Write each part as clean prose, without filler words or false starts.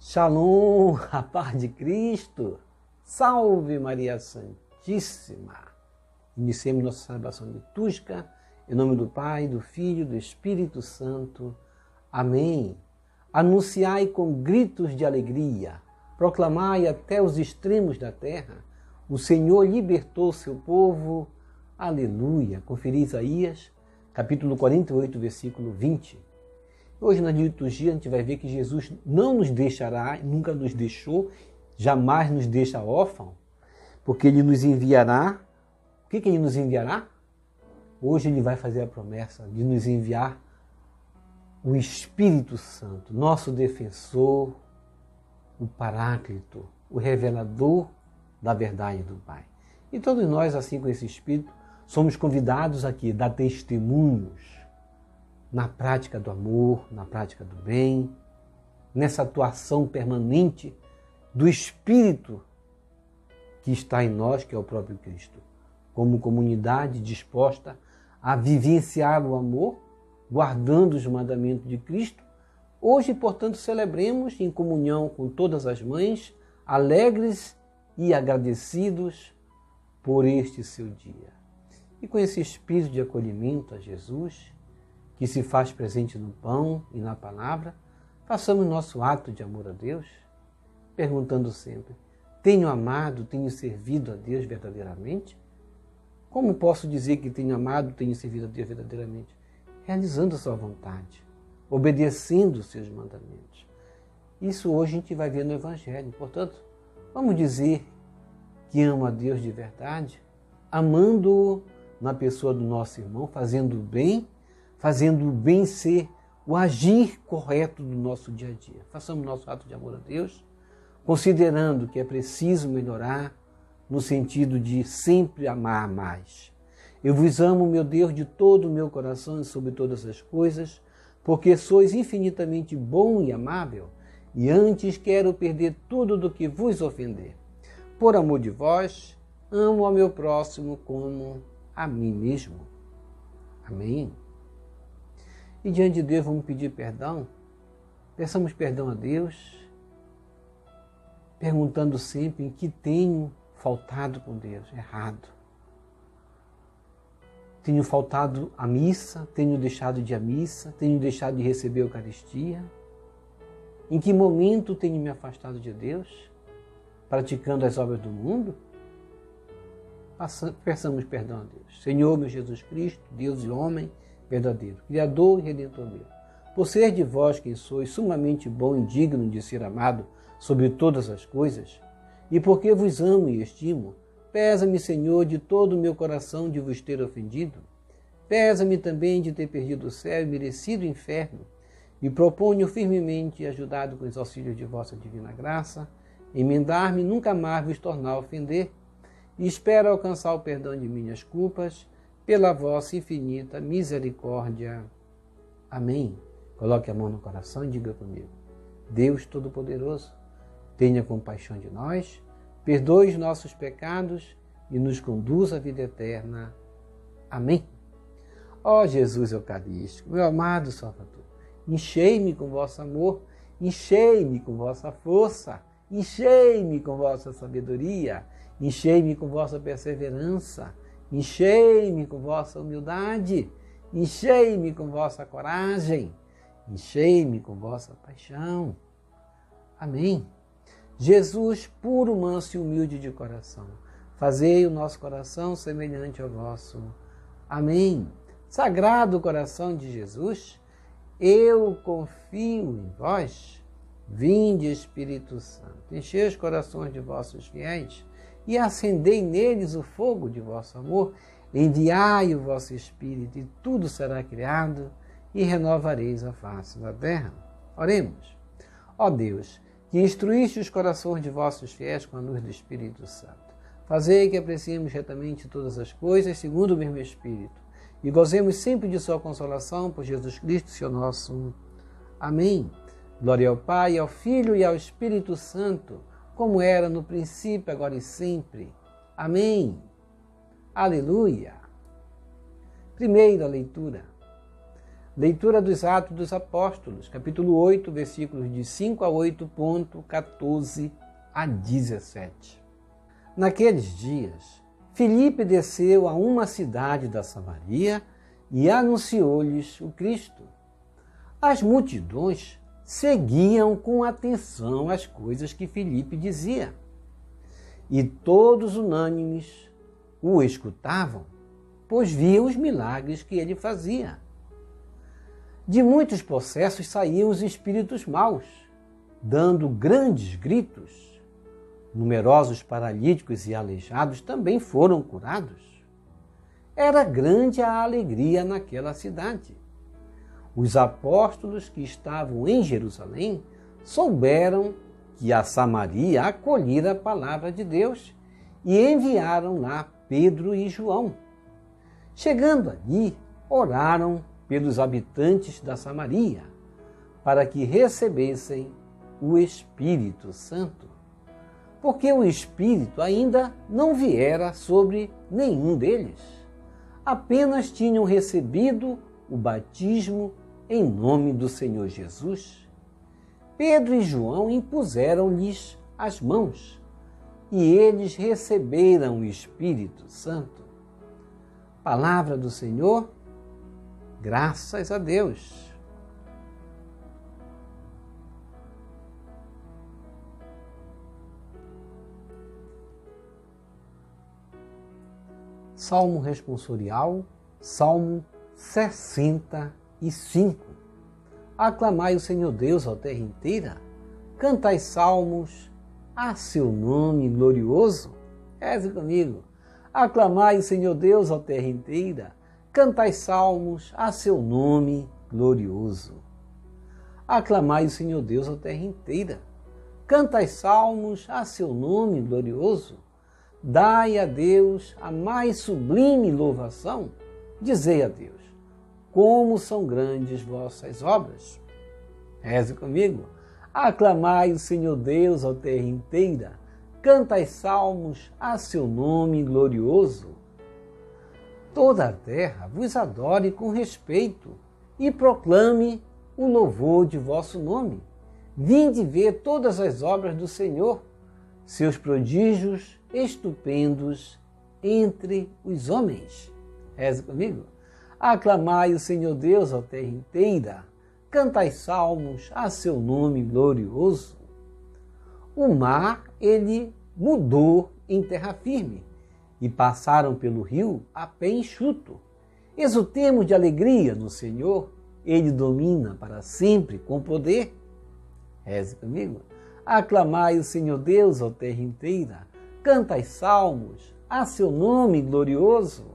Shalom, a paz de Cristo, salve Maria Santíssima. Iniciemos nossa celebração litúrgica, em nome do Pai, do Filho e do Espírito Santo. Amém. Anunciai com gritos de alegria, proclamai até os extremos da terra, o Senhor libertou seu povo. Aleluia. Conferi Isaías, capítulo 48, versículo 20. Hoje na liturgia a gente vai ver que Jesus não nos deixará, nunca nos deixou, jamais nos deixa órfão, porque Ele nos enviará. O que Ele nos enviará? Hoje Ele vai fazer a promessa de nos enviar o Espírito Santo, nosso defensor, o Paráclito, o revelador da verdade do Pai. E todos nós, assim com esse Espírito, somos convidados aqui a dar testemunhos na prática do amor, na prática do bem, nessa atuação permanente do Espírito que está em nós, que é o próprio Cristo, como comunidade disposta a vivenciar o amor, guardando os mandamentos de Cristo. Hoje, portanto, celebremos em comunhão com todas as mães, alegres e agradecidos por este seu dia. E com esse espírito de acolhimento a Jesus, que se faz presente no pão e na palavra, façamos nosso ato de amor a Deus, perguntando sempre: tenho amado, tenho servido a Deus verdadeiramente? Como posso dizer que tenho amado, tenho servido a Deus verdadeiramente? Realizando a sua vontade, obedecendo os seus mandamentos. Isso hoje a gente vai ver no Evangelho. Portanto, vamos dizer que amo a Deus de verdade, amando-o na pessoa do nosso irmão, fazendo o bem ser o agir correto do nosso dia a dia. Façamos nosso ato de amor a Deus, considerando que é preciso melhorar no sentido de sempre amar mais. Eu vos amo, meu Deus, de todo o meu coração e sobre todas as coisas, porque sois infinitamente bom e amável, e antes quero perder tudo do que vos ofender. Por amor de vós, amo ao meu próximo como a mim mesmo. Amém? E diante de Deus vamos pedir perdão. Peçamos perdão a Deus, perguntando sempre em que tenho faltado com Deus, errado. Tenho faltado à missa, tenho deixado de ir à missa, tenho deixado de receber a Eucaristia. Em que momento tenho me afastado de Deus, praticando as obras do mundo? Peçamos perdão a Deus. Senhor, meu Jesus Cristo, Deus e homem verdadeiro, Criador e Redentor meu, por ser de vós quem sois sumamente bom e digno de ser amado sobre todas as coisas, e porque vos amo e estimo, pesa-me, Senhor, de todo o meu coração de vos ter ofendido. Pesa-me também de ter perdido o céu e merecido o inferno, e proponho firmemente, ajudado com os auxílios de vossa divina graça, emendar-me, nunca mais vos tornar a ofender, e espero alcançar o perdão de minhas culpas, pela vossa infinita misericórdia. Amém. Coloque a mão no coração e diga comigo: Deus Todo-Poderoso, tenha compaixão de nós, perdoe os nossos pecados e nos conduza à vida eterna. Amém. Ó Jesus Eucarístico, meu amado Salvador, enchei-me com vosso amor, enchei-me com vossa força, enchei-me com vossa sabedoria, enchei-me com vossa perseverança, enchei-me com vossa humildade, enchei-me com vossa coragem, enchei-me com vossa paixão. Amém. Jesus, puro, manso e humilde de coração, fazei o nosso coração semelhante ao vosso. Amém. Sagrado coração de Jesus, eu confio em vós. Vinde, Espírito Santo, enchei os corações de vossos fiéis e acendei neles o fogo de vosso amor. Enviai o vosso Espírito e tudo será criado e renovareis a face da terra. Oremos. Ó Deus, que instruíste os corações de vossos fiéis com a luz do Espírito Santo, fazei que apreciemos retamente todas as coisas segundo o mesmo Espírito e gozemos sempre de sua consolação por Jesus Cristo, Senhor nosso. Amém. Glória ao Pai, ao Filho e ao Espírito Santo, como era no princípio, agora e sempre. Amém. Aleluia. Primeira leitura. Leitura dos Atos dos Apóstolos, capítulo 8, versículos de 5 a 8.14 a 17. Naqueles dias, Filipe desceu a uma cidade da Samaria e anunciou-lhes o Cristo. As multidões seguiam com atenção as coisas que Filipe dizia, e todos unânimes o escutavam, pois viam os milagres que ele fazia. De muitos possessos saíam os espíritos maus, dando grandes gritos. Numerosos paralíticos e aleijados também foram curados. Era grande a alegria naquela cidade. Os apóstolos que estavam em Jerusalém souberam que a Samaria acolhera a palavra de Deus e enviaram lá Pedro e João. Chegando ali, oraram pelos habitantes da Samaria, para que recebessem o Espírito Santo, porque o Espírito ainda não viera sobre nenhum deles. Apenas tinham recebido o batismo em nome do Senhor Jesus. Pedro e João impuseram-lhes as mãos, e eles receberam o Espírito Santo. Palavra do Senhor, graças a Deus. Salmo responsorial, Salmo 65. Aclamai o Senhor Deus, ó terra inteira, cantai salmos a seu nome glorioso. Reze comigo. Aclamai o Senhor Deus, ó terra inteira, cantai salmos a seu nome glorioso. Aclamai o Senhor Deus, ó terra inteira, cantai salmos a seu nome glorioso. Dai a Deus a mais sublime louvação. Dizei a Deus, como são grandes vossas obras. Reze comigo. Aclamai o Senhor Deus, ó terra inteira, cantai salmos a seu nome glorioso. Toda a terra vos adore com respeito e proclame o louvor de vosso nome. Vinde ver todas as obras do Senhor, seus prodígios estupendos entre os homens. Reze comigo. Aclamai o Senhor Deus, ó terra inteira, cantai salmos a seu nome glorioso. O mar, ele mudou em terra firme, e passaram pelo rio a pé enxuto. Exultemos de alegria no Senhor, ele domina para sempre com poder. Reze comigo. Aclamai o Senhor Deus, ó terra inteira, cantai salmos a seu nome glorioso.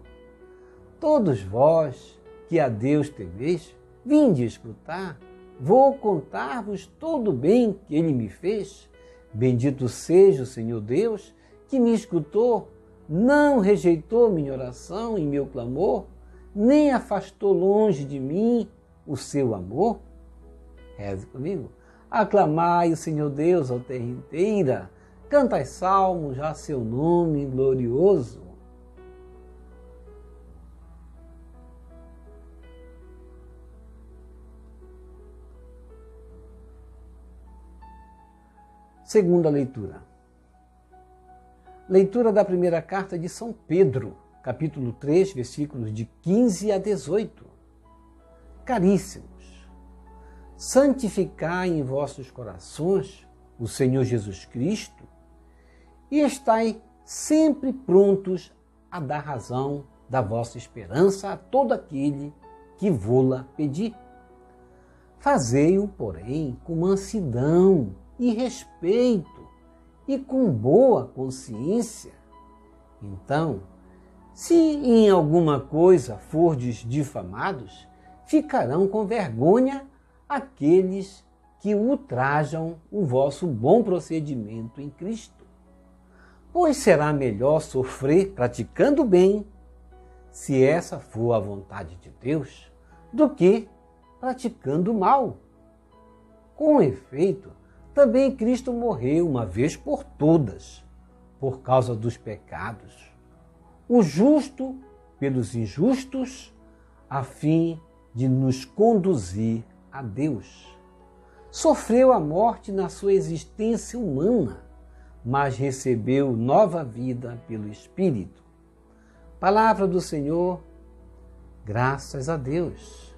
Todos vós que a Deus temeis, vinde escutar, vou contar-vos todo o bem que ele me fez. Bendito seja o Senhor Deus, que me escutou, não rejeitou minha oração e meu clamor, nem afastou longe de mim o seu amor. Reze comigo. Aclamai o Senhor Deus, ó terra inteira, cantai salmos a seu nome glorioso. Segunda leitura. Leitura da primeira carta de São Pedro, capítulo 3, versículos de 15 a 18. Caríssimos, santificai em vossos corações o Senhor Jesus Cristo e estai sempre prontos a dar razão da vossa esperança a todo aquele que vô-la pedir. Fazei-o, porém, com mansidão e respeito e com boa consciência. Então, se em alguma coisa fordes difamados, ficarão com vergonha aqueles que ultrajam o vosso bom procedimento em Cristo. Pois será melhor sofrer praticando o bem, se essa for a vontade de Deus, do que praticando o mal. Com efeito, também Cristo morreu uma vez por todas, por causa dos pecados, o justo pelos injustos, a fim de nos conduzir a Deus. Sofreu a morte na sua existência humana, mas recebeu nova vida pelo Espírito. Palavra do Senhor, graças a Deus.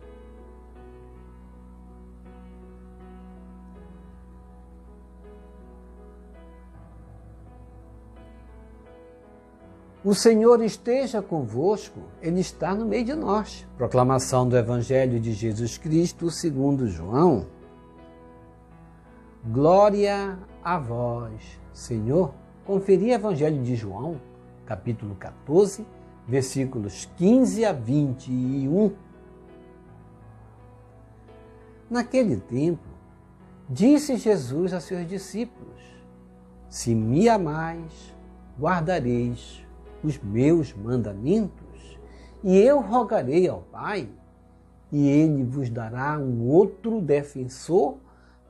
O Senhor esteja convosco, Ele está no meio de nós. Proclamação do Evangelho de Jesus Cristo segundo João. Glória a vós, Senhor. Conferi o Evangelho de João, capítulo 14, versículos 15 a 21. Naquele tempo, disse Jesus a seus discípulos: Se me amais, guardareis os meus mandamentos, e eu rogarei ao Pai, e Ele vos dará um outro defensor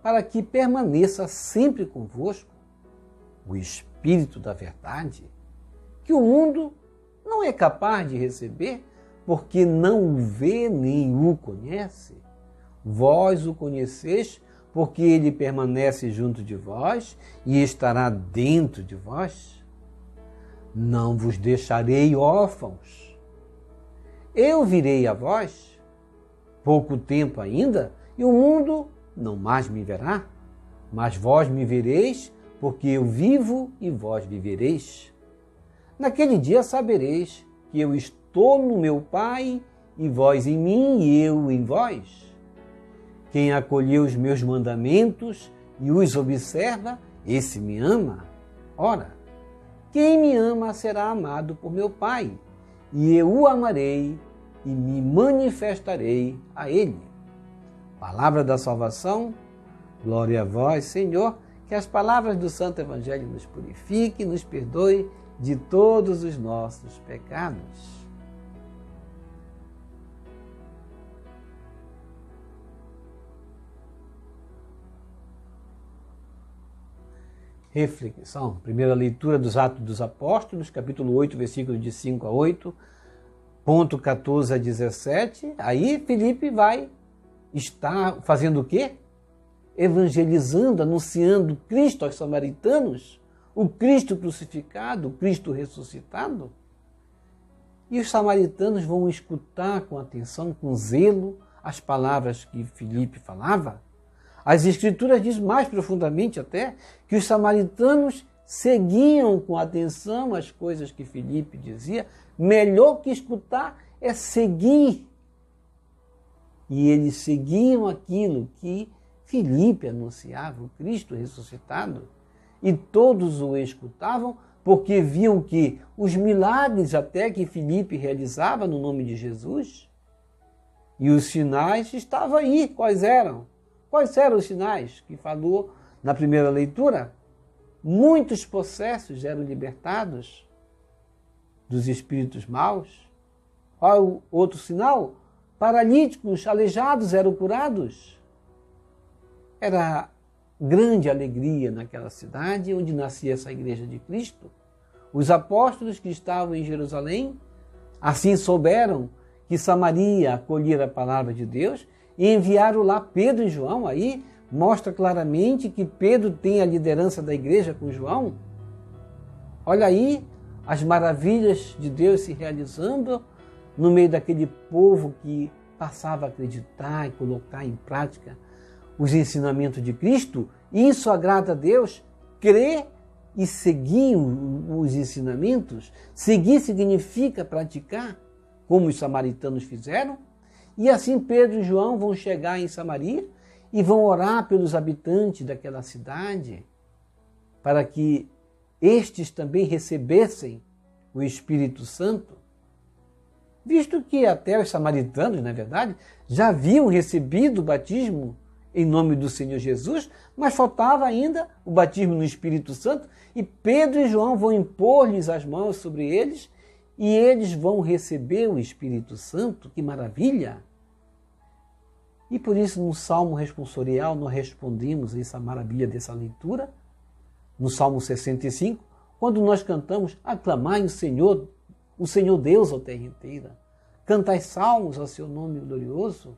para que permaneça sempre convosco, o Espírito da verdade, que o mundo não é capaz de receber, porque não o vê nem o conhece. Vós o conheceis, porque Ele permanece junto de vós e estará dentro de vós. Não vos deixarei órfãos. Eu virei a vós, pouco tempo ainda, e o mundo não mais me verá, mas vós me vereis, porque eu vivo e vós vivereis. Naquele dia sabereis que eu estou no meu Pai, e vós em mim, e eu em vós. Quem acolheu os meus mandamentos e os observa, esse me ama. Ora, quem me ama será amado por meu Pai, e eu o amarei e me manifestarei a ele. Palavra da salvação, glória a vós, Senhor, que as palavras do Santo Evangelho nos purifiquem e nos perdoe de todos os nossos pecados. Reflexão. Primeira leitura dos Atos dos Apóstolos, capítulo 8, versículos de 5 a 8, ponto 14 a 17. Aí Filipe vai estar fazendo o quê? Evangelizando, anunciando Cristo aos samaritanos, o Cristo crucificado, o Cristo ressuscitado. E os samaritanos vão escutar com atenção, com zelo, as palavras que Filipe falava. As Escrituras dizem mais profundamente até que os samaritanos seguiam com atenção as coisas que Filipe dizia. Melhor que escutar é seguir. E eles seguiam aquilo que Filipe anunciava, o Cristo ressuscitado. E todos o escutavam porque viam que os milagres até que Filipe realizava no nome de Jesus. E os sinais estavam aí. Quais eram? Quais eram os sinais que falou na primeira leitura? Muitos possessos eram libertados dos espíritos maus. Qual o outro sinal? Paralíticos, aleijados eram curados. Era grande alegria naquela cidade onde nascia essa igreja de Cristo. Os apóstolos que estavam em Jerusalém, assim souberam que Samaria acolhera a palavra de Deus, e enviaram lá Pedro e João. Aí mostra claramente que Pedro tem a liderança da igreja com João. Olha aí as maravilhas de Deus se realizando no meio daquele povo que passava a acreditar e colocar em prática os ensinamentos de Cristo. Isso agrada a Deus. Crer e seguir os ensinamentos. Seguir significa praticar, como os samaritanos fizeram. E assim Pedro e João vão chegar em Samaria e vão orar pelos habitantes daquela cidade para que estes também recebessem o Espírito Santo, visto que até os samaritanos, na verdade, já haviam recebido o batismo em nome do Senhor Jesus, mas faltava ainda o batismo no Espírito Santo, e Pedro e João vão impor-lhes as mãos sobre eles e eles vão receber o Espírito Santo. Que maravilha! E por isso, no Salmo responsorial, nós respondemos a essa maravilha dessa leitura, no Salmo 65, quando nós cantamos: aclamai o Senhor Deus, ó terra inteira, cantai salmos ao seu nome glorioso,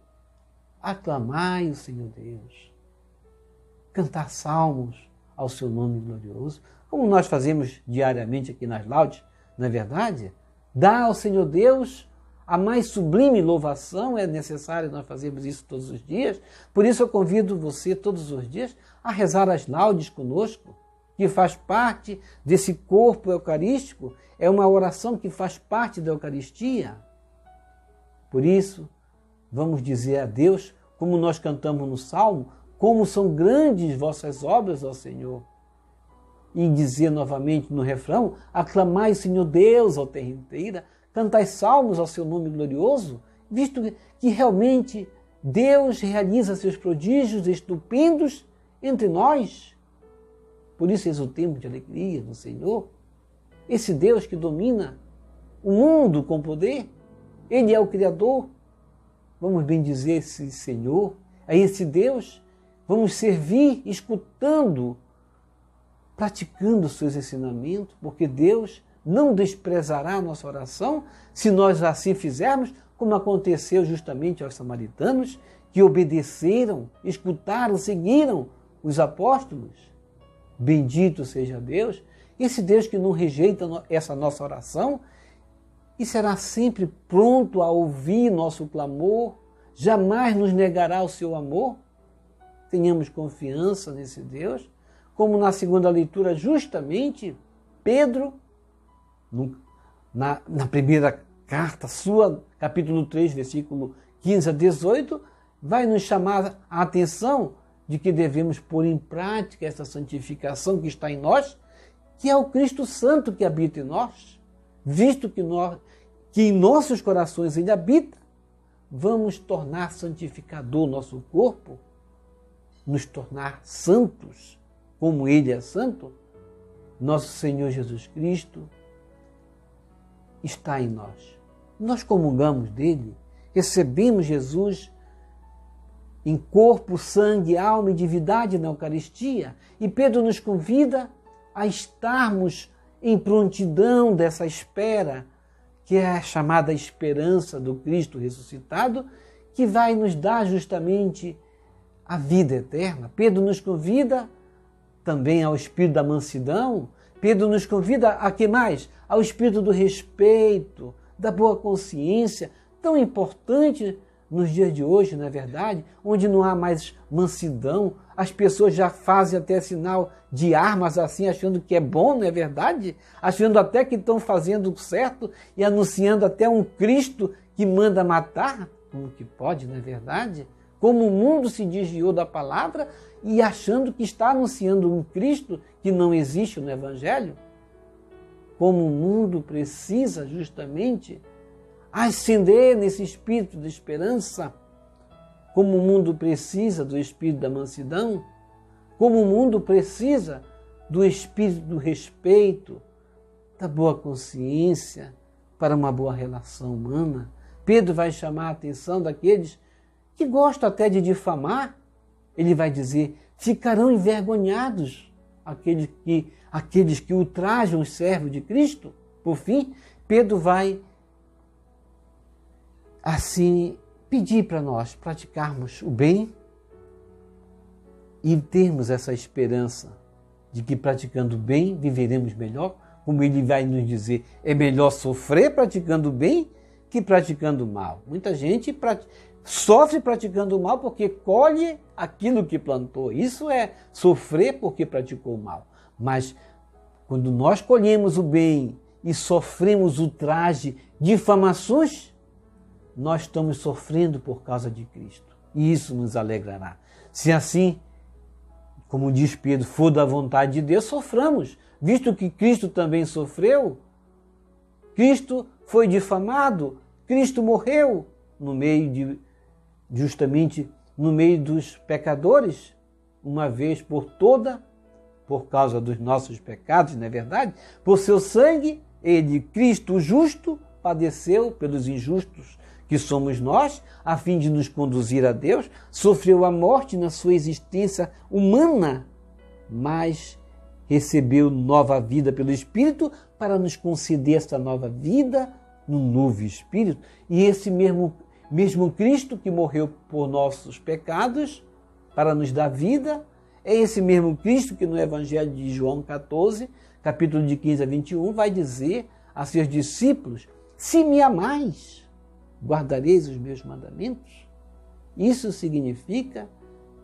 aclamai o Senhor Deus. Cantar salmos ao seu nome glorioso, como nós fazemos diariamente aqui nas laudes, não é verdade? Dá ao Senhor Deus a mais sublime louvação, é necessário nós fazermos isso todos os dias. Por isso eu convido você todos os dias a rezar as laudes conosco, que faz parte desse corpo eucarístico, é uma oração que faz parte da Eucaristia. Por isso, vamos dizer a Deus, como nós cantamos no Salmo, como são grandes vossas obras, ó Senhor. E dizer novamente no refrão, aclamai o Senhor Deus, ó terra inteira, cantai salmos ao seu nome glorioso, visto que realmente Deus realiza seus prodígios estupendos entre nós. Por isso exultemos de alegria no Senhor. Esse Deus que domina o mundo com poder, Ele é o Criador. Vamos bendizer esse Senhor, a esse Deus, vamos servir escutando, praticando os seus ensinamentos, porque Deus não desprezará a nossa oração se nós assim fizermos, como aconteceu justamente aos samaritanos, que obedeceram, escutaram, seguiram os apóstolos. Bendito seja Deus, esse Deus que não rejeita essa nossa oração e será sempre pronto a ouvir nosso clamor, jamais nos negará o seu amor. Tenhamos confiança nesse Deus, como na segunda leitura, justamente, Pedro, na primeira carta sua, capítulo 3, versículo 15 a 18, vai nos chamar a atenção de que devemos pôr em prática essa santificação que está em nós, que é o Cristo Santo que habita em nós, visto que em nossos corações Ele habita, vamos tornar santificador nosso corpo, nos tornar santos, como Ele é santo. Nosso Senhor Jesus Cristo está em nós. Nós comungamos dele, recebemos Jesus em corpo, sangue, alma e divindade na Eucaristia. E Pedro nos convida a estarmos em prontidão dessa espera, que é a chamada esperança do Cristo ressuscitado, que vai nos dar justamente a vida eterna. Pedro nos convida também ao espírito da mansidão. Pedro nos convida a que mais? Ao espírito do respeito, da boa consciência, tão importante nos dias de hoje, não é verdade? Onde não há mais mansidão, as pessoas já fazem até sinal de armas assim, achando que é bom, não é verdade? Achando até que estão fazendo certo e anunciando até um Cristo que manda matar, como que pode, não é verdade? Como o mundo se desviou da palavra e achando que está anunciando um Cristo que não existe no Evangelho. Como o mundo precisa justamente ascender nesse espírito de esperança, como o mundo precisa do espírito da mansidão, como o mundo precisa do espírito do respeito, da boa consciência para uma boa relação humana. Pedro vai chamar a atenção daqueles que gostam até de difamar. Ele vai dizer, ficarão envergonhados aqueles que ultrajam os servos de Cristo. Por fim, Pedro vai assim pedir para nós praticarmos o bem e termos essa esperança de que praticando o bem viveremos melhor, como ele vai nos dizer, é melhor sofrer praticando o bem que praticando o mal. Muita gente sofre praticando o mal porque colhe aquilo que plantou. Isso é sofrer porque praticou o mal. Mas quando nós colhemos o bem e sofremos ultraje, difamações, nós estamos sofrendo por causa de Cristo. E isso nos alegrará. Se assim, como diz Pedro, for da vontade de Deus, soframos. Visto que Cristo também sofreu, Cristo foi difamado, Cristo morreu justamente no meio dos pecadores, uma vez por toda, por causa dos nossos pecados, não é verdade? Por seu sangue, ele, Cristo o justo, padeceu pelos injustos que somos nós, a fim de nos conduzir a Deus, sofreu a morte na sua existência humana, mas recebeu nova vida pelo Espírito para nos conceder esta nova vida no novo espírito, e esse mesmo Cristo que morreu por nossos pecados, para nos dar vida, é esse mesmo Cristo que no Evangelho de João 14, capítulo de 15 a 21, vai dizer a seus discípulos: se me amais, guardareis os meus mandamentos. Isso significa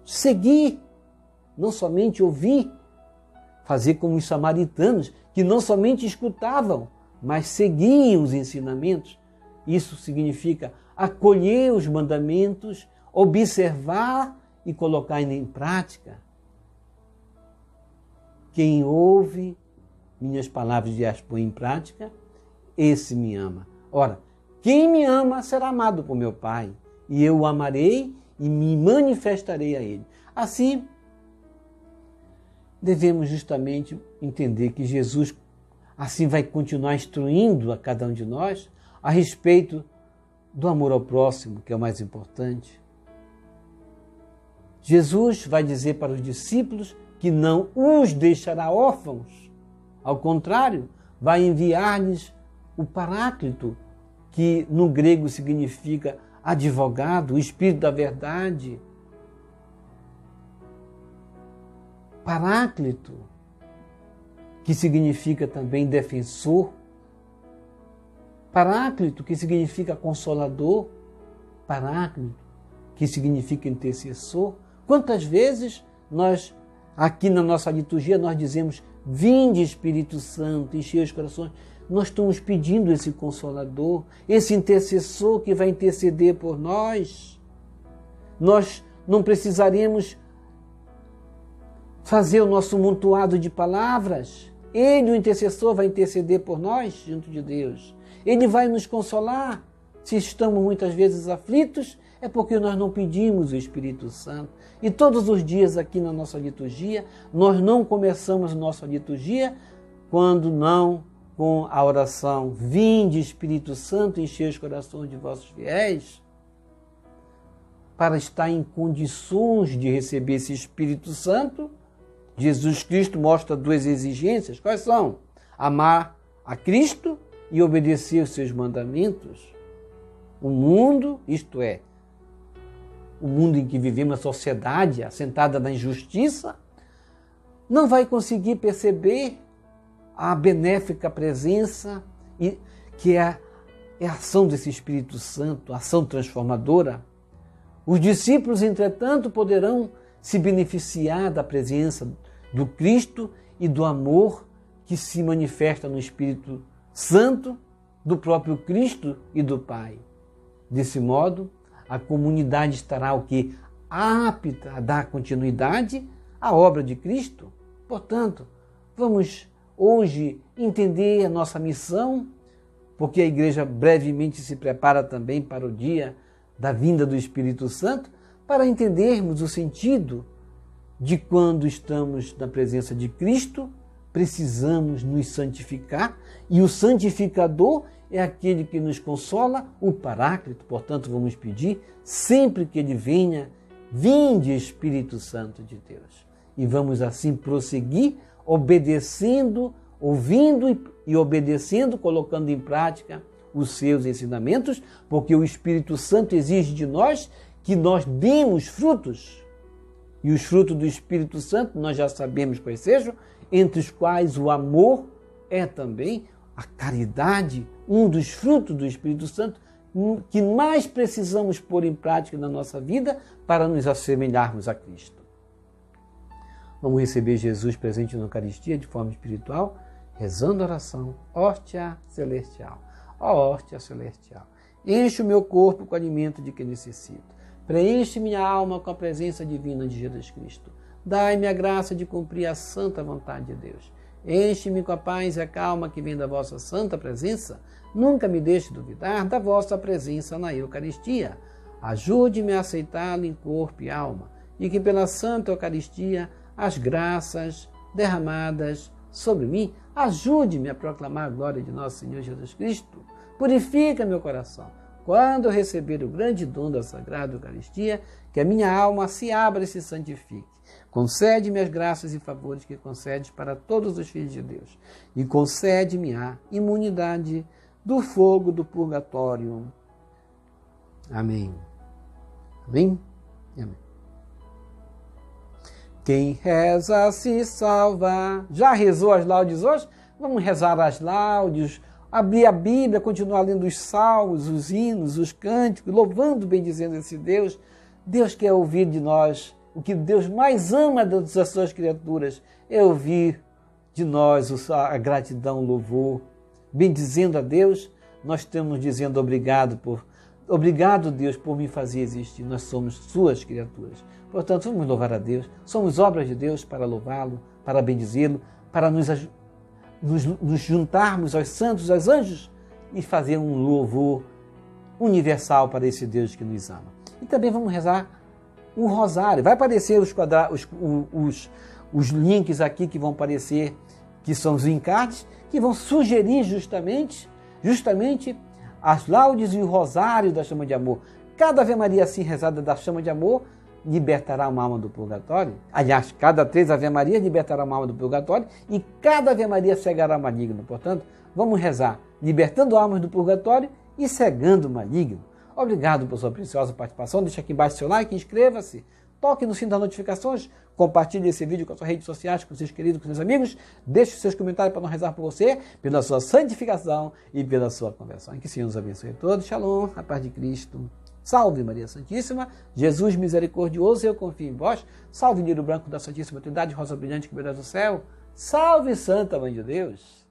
seguir, não somente ouvir, fazer como os samaritanos, que não somente escutavam, mas seguiam os ensinamentos. Isso significa acolher os mandamentos, observar e colocar em prática. Quem ouve minhas palavras e as põe em prática, esse me ama. Ora, quem me ama será amado por meu Pai, e eu o amarei e me manifestarei a ele. Assim, devemos justamente entender que Jesus assim vai continuar instruindo a cada um de nós a respeito do amor ao próximo, que é o mais importante. Jesus vai dizer para os discípulos que não os deixará órfãos. Ao contrário, vai enviar-lhes o Paráclito, que no grego significa advogado, o Espírito da verdade. Paráclito, que significa também defensor. Paráclito, que significa consolador. Paráclito, que significa intercessor. Quantas vezes nós, aqui na nossa liturgia, nós dizemos: vinde Espírito Santo, enchei os corações. Nós estamos pedindo esse consolador, esse intercessor que vai interceder por nós. Nós não precisaremos fazer o nosso montoado de palavras. Ele, o intercessor, vai interceder por nós junto de Deus. Ele vai nos consolar. Se estamos muitas vezes aflitos, é porque nós não pedimos o Espírito Santo. E todos os dias aqui na nossa liturgia, nós não começamos a nossa liturgia quando não com a oração: vinde Espírito Santo, enchei os corações de vossos fiéis, para estar em condições de receber esse Espírito Santo. Jesus Cristo mostra duas exigências. Quais são? Amar a Cristo e obedecer os seus mandamentos. O mundo, isto é, o mundo em que vivemos, a sociedade assentada na injustiça, não vai conseguir perceber a benéfica presença que é a ação desse Espírito Santo, a ação transformadora. Os discípulos, entretanto, poderão se beneficiar da presença do Cristo e do amor que se manifesta no Espírito Santo, do próprio Cristo e do Pai. Desse modo, a comunidade estará o quê? Apta a dar continuidade à obra de Cristo. Portanto, vamos hoje entender a nossa missão, porque a igreja brevemente se prepara também para o dia da vinda do Espírito Santo, para entendermos o sentido de quando estamos na presença de Cristo, precisamos nos santificar, e o santificador é aquele que nos consola, o Paráclito. Portanto, vamos pedir sempre que ele venha: vinde Espírito Santo de Deus. E vamos assim prosseguir, obedecendo, ouvindo e obedecendo, colocando em prática os seus ensinamentos, porque o Espírito Santo exige de nós que nós demos frutos. E os frutos do Espírito Santo nós já sabemos quais sejam, entre os quais o amor é também a caridade, um dos frutos do Espírito Santo que mais precisamos pôr em prática na nossa vida para nos assemelharmos a Cristo. Vamos receber Jesus presente na Eucaristia de forma espiritual, rezando a oração: hóstia celestial. Ó hóstia celestial, enche o meu corpo com o alimento de que necessito. Preenche minha alma com a presença divina de Jesus Cristo. Dai-me a graça de cumprir a santa vontade de Deus. Enche-me com a paz e a calma que vem da vossa santa presença. Nunca me deixe duvidar da vossa presença na Eucaristia. Ajude-me a aceitá-la em corpo e alma, e que pela santa Eucaristia as graças derramadas sobre mim ajude-me a proclamar a glória de nosso Senhor Jesus Cristo. Purifica meu coração. Quando eu receber o grande dom da Sagrada Eucaristia, que a minha alma se abra e se santifique. Concede-me as graças e favores que concedes para todos os filhos de Deus. E concede-me a imunidade do fogo do purgatório. Amém. Amém e amém. Quem reza se salva. Já rezou as laudes hoje? Vamos rezar as laudes, abrir a Bíblia, continuar lendo os salmos, os hinos, os cânticos, louvando, bendizendo esse Deus. Deus quer ouvir de nós. O que Deus mais ama das suas criaturas é ouvir de nós a gratidão, o louvor. Bendizendo a Deus, nós estamos dizendo obrigado, Deus, por me fazer existir. Nós somos suas criaturas. Portanto, vamos louvar a Deus. Somos obras de Deus para louvá-lo, para bendizê-lo, para nos juntarmos aos santos, aos anjos e fazer um louvor universal para esse Deus que nos ama. E também vamos rezar o rosário. Vai aparecer os links aqui que vão aparecer, que são os encartes, que vão sugerir justamente as laudes e o rosário da chama de amor. Cada Ave Maria assim rezada da chama de amor libertará uma alma do purgatório. Aliás, cada 3 Ave Maria libertará uma alma do purgatório e cada Ave Maria cegará o maligno. Portanto, vamos rezar libertando almas do purgatório e cegando o maligno. Obrigado por sua preciosa participação. Deixe aqui embaixo seu like, inscreva-se, toque no sino das notificações, compartilhe esse vídeo com as suas redes sociais, com seus queridos, com seus amigos. Deixe seus comentários para nós rezar por você, pela sua santificação e pela sua conversão. Que o Senhor nos abençoe a todos. Shalom, a paz de Cristo. Salve Maria Santíssima, Jesus misericordioso, eu confio em vós. Salve Lírio Branco da Santíssima Trindade, Rosa Brilhante que brilha do céu. Salve Santa Mãe de Deus.